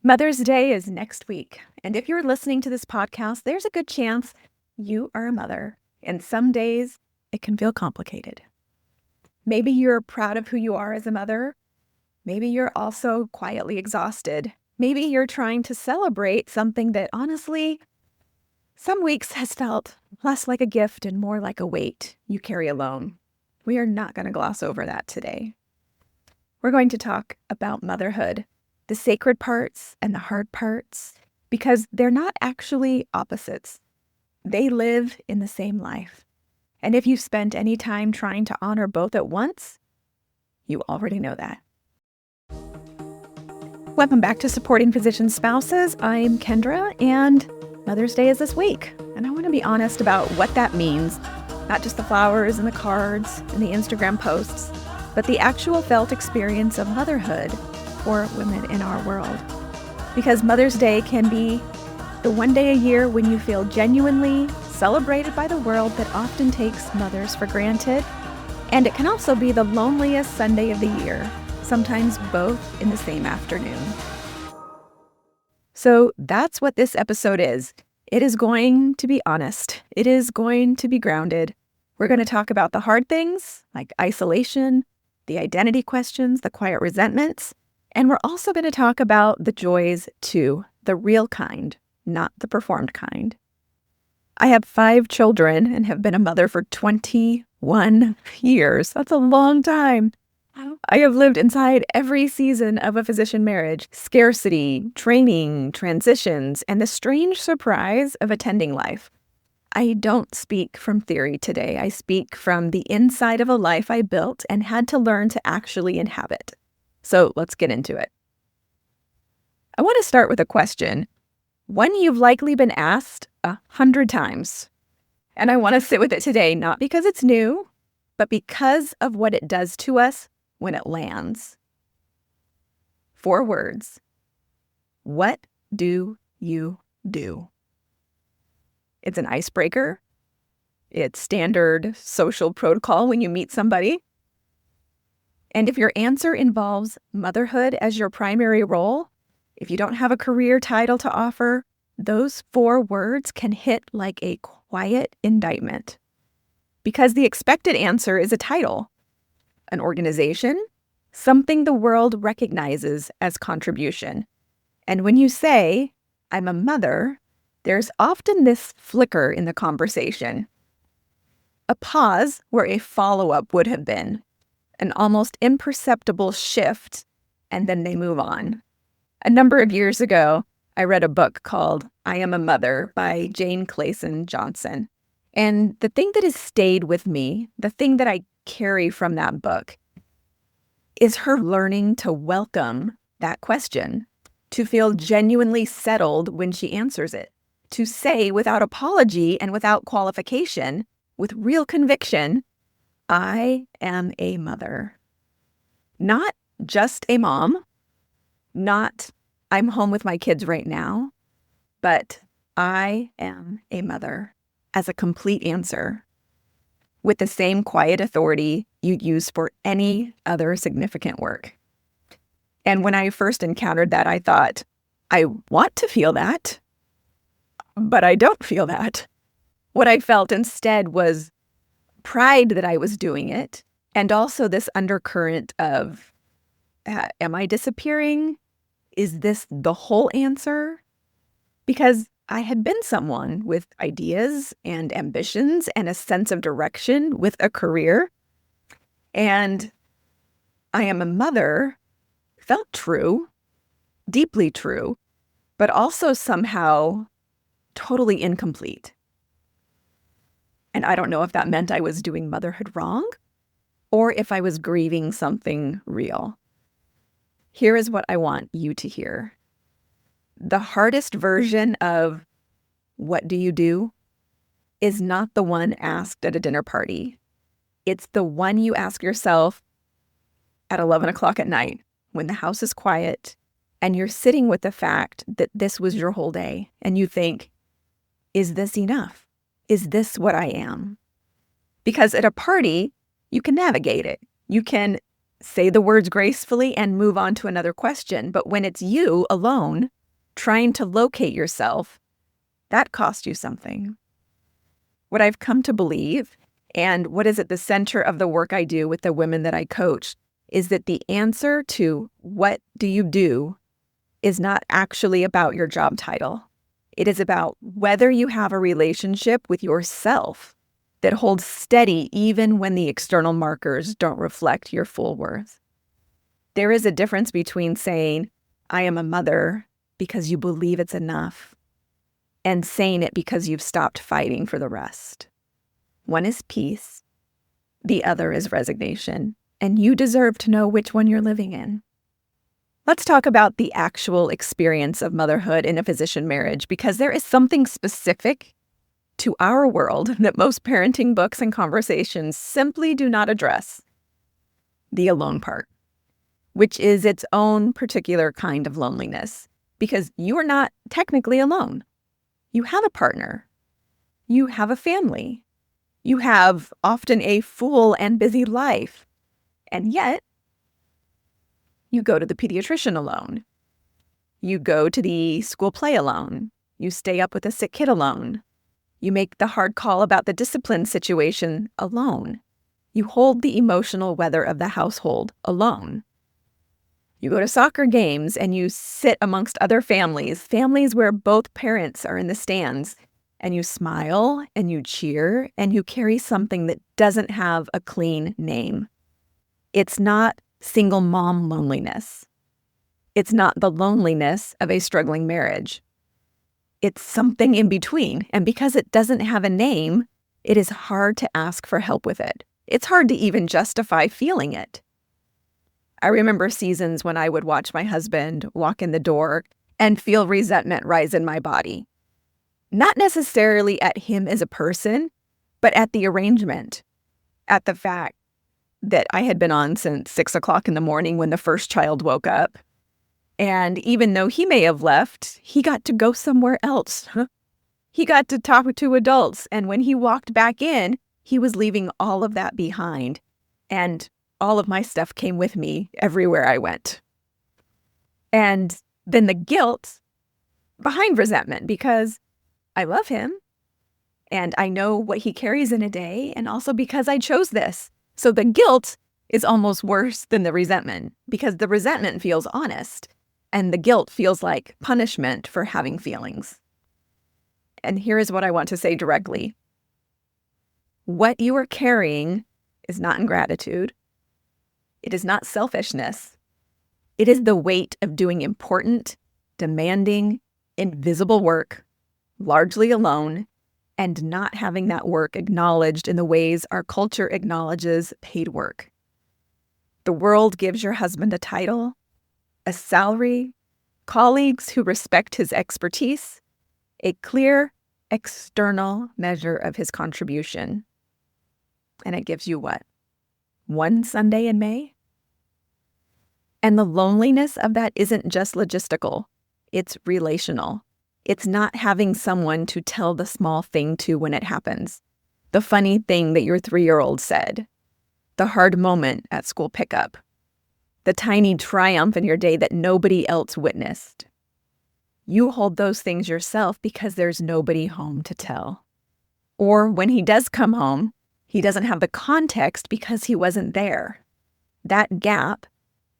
Mother's Day is next week, and if you're listening to this podcast, there's a good chance you are a mother, and some days it can feel complicated. Maybe you're proud of who you are as a mother. Maybe you're also quietly exhausted. Maybe you're trying to celebrate something that honestly, some weeks has felt less like a gift and more like a weight you carry alone. We are not going to gloss over that today. We're going to talk about motherhood, the sacred parts and the hard parts, because they're not actually opposites. They live in the same life. And if you've spent any time trying to honor both at once, you already know that. Welcome back to Supporting Physician Spouses. I'm Kendra, and Mother's Day is this week. And I want to be honest about what that means, not just the flowers and the cards and the Instagram posts, but the actual felt experience of motherhood for women in our world. Because Mother's Day can be the one day a year when you feel genuinely celebrated by the world that often takes mothers for granted. And it can also be the loneliest Sunday of the year, sometimes both in the same afternoon. So that's what this episode is. It is going to be honest. It is going to be grounded. We're going to talk about the hard things like isolation, the identity questions, the quiet resentments, and we're also going to talk about the joys too, the real kind, not the performed kind. I have 5 children and have been a mother for 21 years. That's a long time. I have lived inside every season of a physician marriage, scarcity, training, transitions, and the strange surprise of attending life. I don't speak from theory today. I speak from the inside of a life I built and had to learn to actually inhabit. So let's get into it. I want to start with a question, one you've likely been asked 100 times. And I want to sit with it today, not because it's new, but because of what it does to us when it lands. 4 words. What do you do? It's an icebreaker. It's standard social protocol when you meet somebody. And if your answer involves motherhood as your primary role, if you don't have a career title to offer, those 4 words can hit like a quiet indictment. Because the expected answer is a title, an organization, something the world recognizes as contribution. And when you say, I'm a mother, there's often this flicker in the conversation. A pause where a follow-up would have been, an almost imperceptible shift, and then they move on. A number of years ago, I read a book called I Am a Mother by Jane Clayson Johnson. And the thing that has stayed with me, the thing that I carry from that book, is her learning to welcome that question, to feel genuinely settled when she answers it, to say without apology and without qualification, with real conviction, I am a mother. Not just a mom, not I'm home with my kids right now, but I am a mother as a complete answer with the same quiet authority you'd use for any other significant work. And when I first encountered that, I thought, I want to feel that, but I don't feel that. What I felt instead was pride that I was doing it, and also this undercurrent of, am I disappearing? Is this the whole answer? Because I had been someone with ideas and ambitions and a sense of direction with a career, and I am a mother felt true, deeply true, but also somehow totally incomplete. And I don't know if that meant I was doing motherhood wrong or if I was grieving something real. Here is what I want you to hear. The hardest version of what do you do is not the one asked at a dinner party. It's the one you ask yourself at 11 o'clock at night when the house is quiet and you're sitting with the fact that this was your whole day and you think, is this enough? Is this what I am? Because at a party, you can navigate it. You can say the words gracefully, and move on to another question. But when it's you alone trying to locate yourself, that costs you something. What I've come to believe, and what is at the center of the work I do with the women that I coach, is that the answer to what do you do is not actually about your job title. It is about whether you have a relationship with yourself that holds steady even when the external markers don't reflect your full worth. There is a difference between saying, I am a mother because you believe it's enough, and saying it because you've stopped fighting for the rest. One is peace, the other is resignation, and you deserve to know which one you're living in. Let's talk about the actual experience of motherhood in a physician marriage, because there is something specific to our world that most parenting books and conversations simply do not address: the alone part, which is its own particular kind of loneliness, because you are not technically alone. You have a partner. You have a family. You have often a full and busy life. And yet, you go to the pediatrician alone. You go to the school play alone. You stay up with a sick kid alone. You make the hard call about the discipline situation alone. You hold the emotional weather of the household alone. You go to soccer games and you sit amongst other families where both parents are in the stands, and you smile and you cheer and you carry something that doesn't have a clean name. It's not single mom loneliness. It's not the loneliness of a struggling marriage. It's something in between, and because it doesn't have a name, it is hard to ask for help with it. It's hard to even justify feeling it. I remember seasons when I would watch my husband walk in the door and feel resentment rise in my body. Not necessarily at him as a person, but at the arrangement, at the fact that I had been on since 6 o'clock in the morning when the first child woke up. And even though he may have left, he got to go somewhere else. He got to talk to adults. And when he walked back in, he was leaving all of that behind. And all of my stuff came with me everywhere I went. And then the guilt behind resentment, because I love him and I know what he carries in a day, and also because I chose this. So the guilt is almost worse than the resentment, because the resentment feels honest and the guilt feels like punishment for having feelings. And here is what I want to say directly. What you are carrying is not ingratitude. It is not selfishness. It is the weight of doing important, demanding, invisible work, largely alone, and not having that work acknowledged in the ways our culture acknowledges paid work. The world gives your husband a title, a salary, colleagues who respect his expertise, a clear external measure of his contribution. And it gives you what? One Sunday in May? And the loneliness of that isn't just logistical, it's relational. It's not having someone to tell the small thing to when it happens. The funny thing that your 3-year-old said. The hard moment at school pickup. The tiny triumph in your day that nobody else witnessed. You hold those things yourself because there's nobody home to tell. Or when he does come home, he doesn't have the context because he wasn't there. That gap,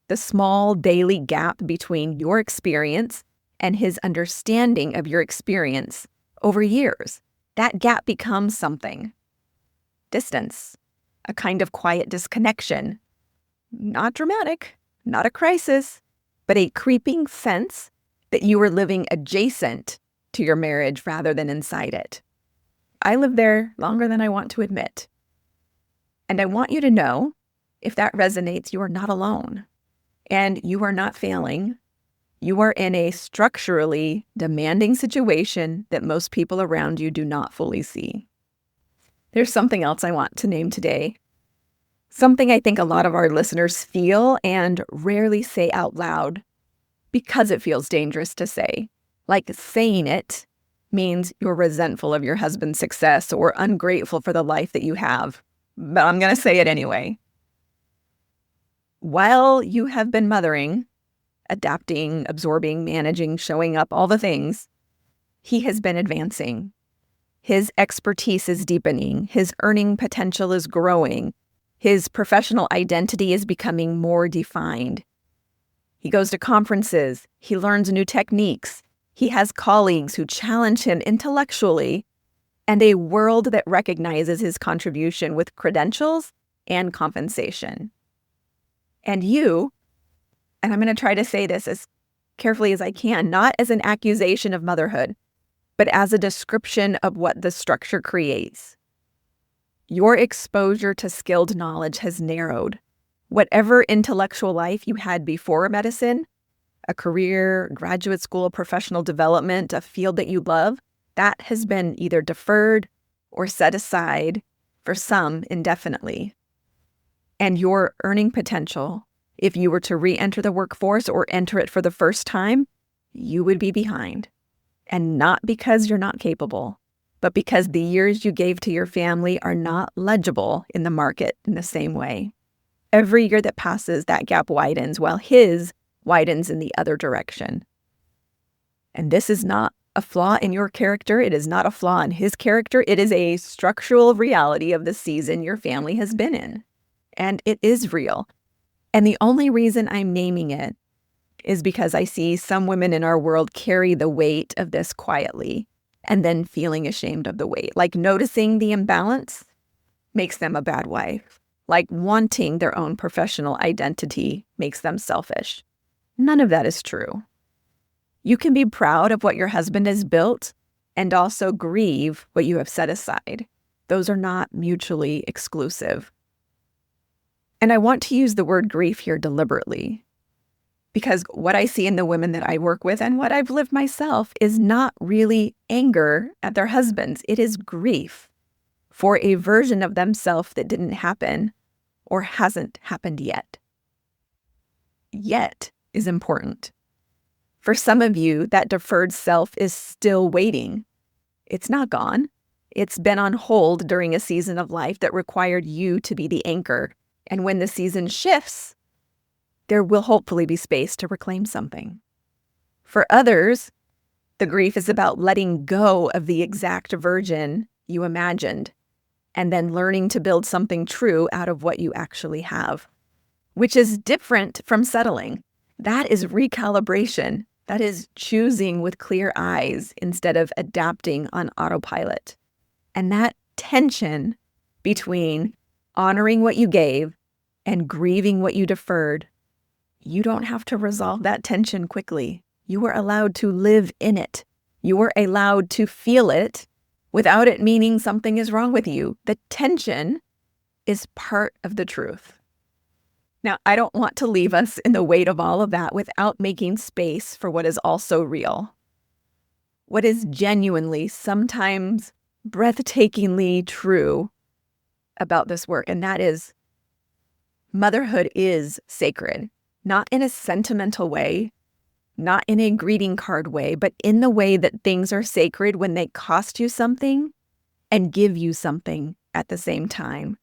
the small daily gap between your experience and his understanding of your experience over years, that gap becomes something. Distance, a kind of quiet disconnection. Not dramatic, not a crisis, but a creeping sense that you are living adjacent to your marriage rather than inside it. I lived there longer than I want to admit. And I want you to know, if that resonates, you are not alone. And you are not failing. You are in a structurally demanding situation that most people around you do not fully see. There's something else I want to name today. Something I think a lot of our listeners feel and rarely say out loud because it feels dangerous to say. Like saying it means you're resentful of your husband's success or ungrateful for the life that you have. But I'm going to say it anyway. while you have been mothering, adapting, absorbing, managing, showing up, all the things, he has been advancing. His expertise is deepening. His earning potential is growing. His professional identity is becoming more defined. He goes to conferences. He learns new techniques. He has colleagues who challenge him intellectually and a world that recognizes his contribution with credentials and compensation. And you, and I'm going to try to say this as carefully as I can, not as an accusation of motherhood, but as a description of what the structure creates. Your exposure to skilled knowledge has narrowed. Whatever intellectual life you had before medicine, a career, graduate school, professional development, a field that you love, that has been either deferred or set aside, for some indefinitely. And your earning potential, if you were to re-enter the workforce or enter it for the first time, you would be behind. And not because you're not capable, but because the years you gave to your family are not legible in the market in the same way. Every year that passes, that gap widens, while his widens in the other direction. And this is not a flaw in your character. It is not a flaw in his character. It is a structural reality of the season your family has been in. And it is real. And the only reason I'm naming it is because I see some women in our world carry the weight of this quietly and then feeling ashamed of the weight. Like noticing the imbalance makes them a bad wife. Like wanting their own professional identity makes them selfish. None of that is true. You can be proud of what your husband has built and also grieve what you have set aside. Those are not mutually exclusive. And I want to use the word grief here deliberately, because what I see in the women that I work with and what I've lived myself is not really anger at their husbands. It is grief for a version of themselves that didn't happen or hasn't happened yet. Yet is important. For some of you, that deferred self is still waiting. It's not gone. It's been on hold during a season of life that required you to be the anchor. And when the season shifts, there will hopefully be space to reclaim something. For others, the grief is about letting go of the exact version you imagined and then learning to build something true out of what you actually have, which is different from settling. That is recalibration. That is choosing with clear eyes instead of adapting on autopilot. And that tension between honoring what you gave and grieving what you deferred, you don't have to resolve that tension quickly. You are allowed to live in it. You are allowed to feel it without it meaning something is wrong with you. The tension is part of the truth. Now, I don't want to leave us in the weight of all of that without making space for what is also real. What is genuinely, sometimes breathtakingly true about this work, and that is motherhood is sacred, not in a sentimental way, not in a greeting card way, but in the way that things are sacred when they cost you something and give you something at the same time.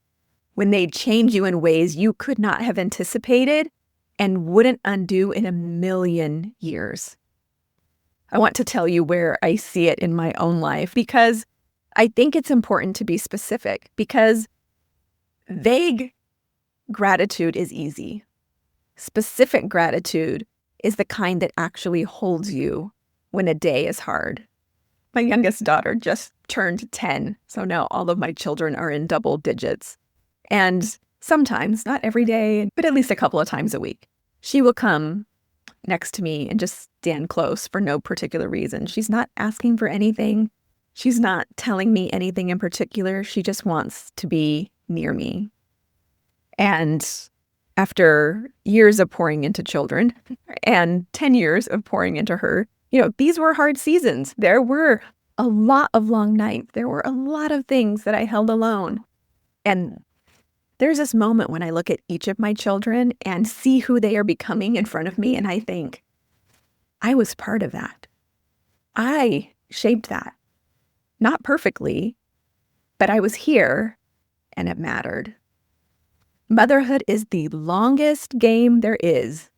When they change you in ways you could not have anticipated and wouldn't undo in a million years. I want to tell you where I see it in my own life because I think it's important to be specific, because vague gratitude is easy. Specific gratitude is the kind that actually holds you when a day is hard. My youngest daughter just turned 10, so now all of my children are in double digits. And sometimes, not every day, but at least a couple of times a week, she will come next to me and just stand close for no particular reason. She's not asking for anything. She's not telling me anything in particular. She just wants to be near me. And after years of pouring into children and 10 years of pouring into her, these were hard seasons. There were a lot of long nights. There were a lot of things that I held alone. And there's this moment when I look at each of my children and see who they are becoming in front of me, and I think, I was part of that. I shaped that. Not perfectly, but I was here, and it mattered. Motherhood is the longest game there is.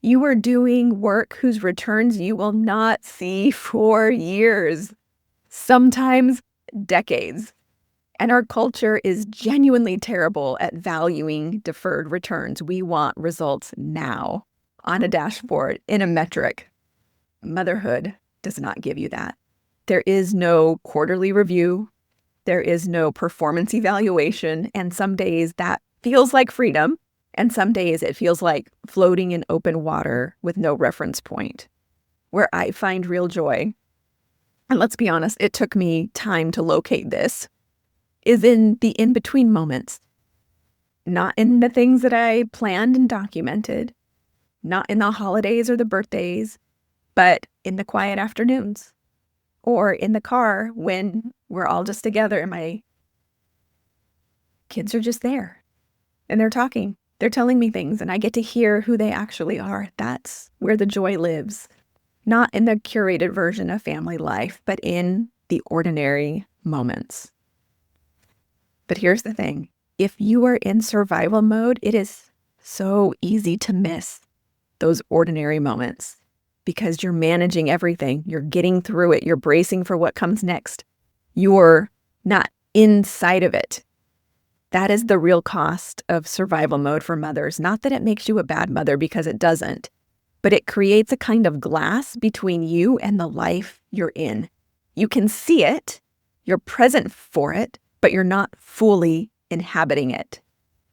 You are doing work whose returns you will not see for years, sometimes decades. And our culture is genuinely terrible at valuing deferred returns. We want results now, on a dashboard, in a metric. Motherhood does not give you that. There is no quarterly review. There is no performance evaluation. And some days that feels like freedom. And some days it feels like floating in open water with no reference point. Where I find real joy, and let's be honest, it took me time to locate this, is in the in-between moments. Not in the things that I planned and documented, not in the holidays or the birthdays, but in the quiet afternoons or in the car when we're all just together and my kids are just there and they're talking. They're telling me things and I get to hear who they actually are. That's where the joy lives. Not in the curated version of family life, but in the ordinary moments. But here's the thing. If you are in survival mode, it is so easy to miss those ordinary moments because you're managing everything. You're getting through it. You're bracing for what comes next. You're not inside of it. That is the real cost of survival mode for mothers. Not that it makes you a bad mother, because it doesn't, but it creates a kind of glass between you and the life you're in. You can see it, you're present for it, but you're not fully inhabiting it.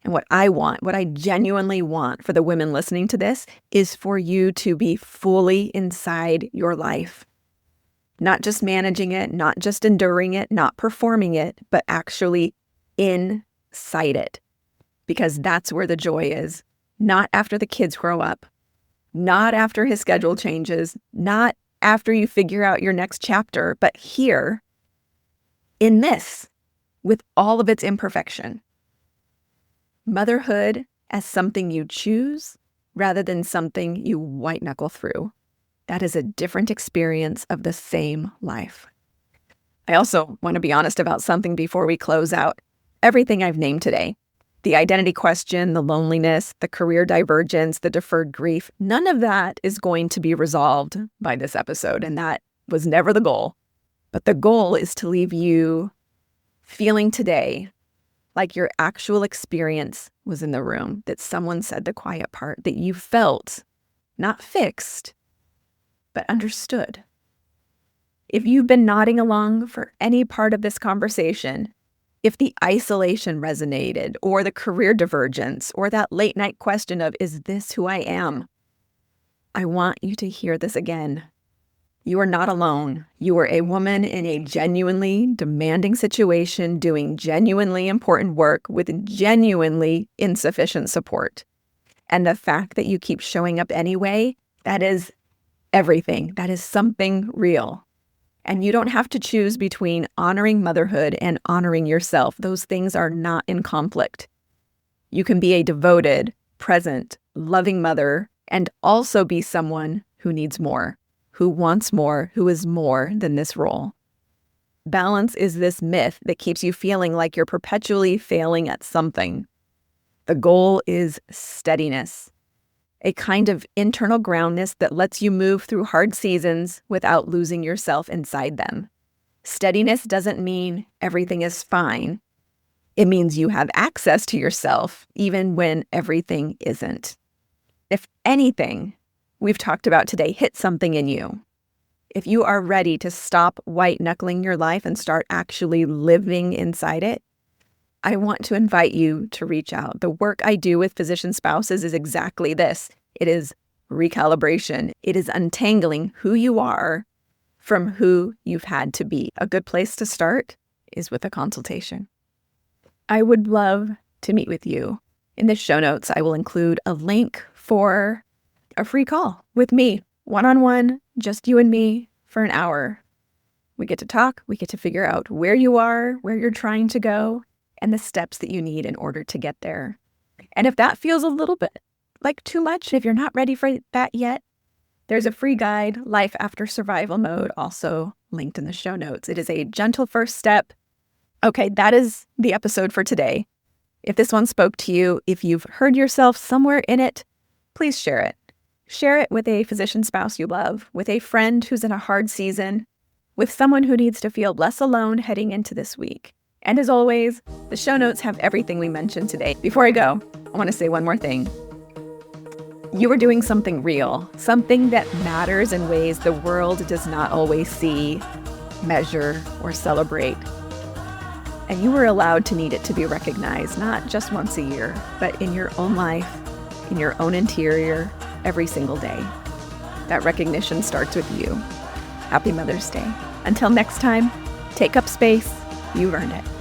And what I genuinely want for the women listening to this is for you to be fully inside your life. Not just managing it, not just enduring it, not performing it, but actually inside it. Because that's where the joy is. Not after the kids grow up. Not after his schedule changes. Not after you figure out your next chapter, but here, in this, with all of its imperfection. Motherhood as something you choose rather than something you white knuckle through. That is a different experience of the same life. I also want to be honest about something before we close out. Everything I've named today, the identity question, the loneliness, the career divergence, the deferred grief, none of that is going to be resolved by this episode, and that was never the goal. But the goal is to leave you feeling today like your actual experience was in the room, that someone said the quiet part, that you felt not fixed, but understood. If you've been nodding along for any part of this conversation, if the isolation resonated, or the career divergence, or that late night question of, is this who I am? I want you to hear this again. You are not alone. You are a woman in a genuinely demanding situation, doing genuinely important work with genuinely insufficient support. And the fact that you keep showing up anyway, that is everything. That is something real. And you don't have to choose between honoring motherhood and honoring yourself. Those things are not in conflict. You can be a devoted, present, loving mother and also be someone who needs more, who wants more, who is more than this role. Balance is this myth that keeps you feeling like you're perpetually failing at something. The goal is steadiness, a kind of internal groundness that lets you move through hard seasons without losing yourself inside them. Steadiness doesn't mean everything is fine. It means you have access to yourself even when everything isn't. If anything we've talked about today hit something in you, if you are ready to stop white-knuckling your life and start actually living inside it, I want to invite you to reach out. The work I do with physician spouses is exactly this. It is recalibration. It is untangling who you are from who you've had to be. A good place to start is with a consultation. I would love to meet with you. In the show notes, I will include a link for a free call with me, one-on-one, just you and me for an hour. We get to talk. We get to figure out where you are, where you're trying to go, and the steps that you need in order to get there. And if that feels a little bit like too much, if you're not ready for that yet, there's a free guide, Life After Survival Mode, also linked in the show notes. It is a gentle first step. Okay, that is the episode for today. If this one spoke to you, if you've heard yourself somewhere in it, please share it. Share it with a physician spouse you love, with a friend who's in a hard season, with someone who needs to feel less alone heading into this week. And as always, the show notes have everything we mentioned today. Before I go, I want to say one more thing. You are doing something real, something that matters in ways the world does not always see, measure, or celebrate. And you were allowed to need it to be recognized, not just once a year, but in your own life, in your own interior, every single day. That recognition starts with you. Happy Mother's Day. Until next time, take up space. You've earned it.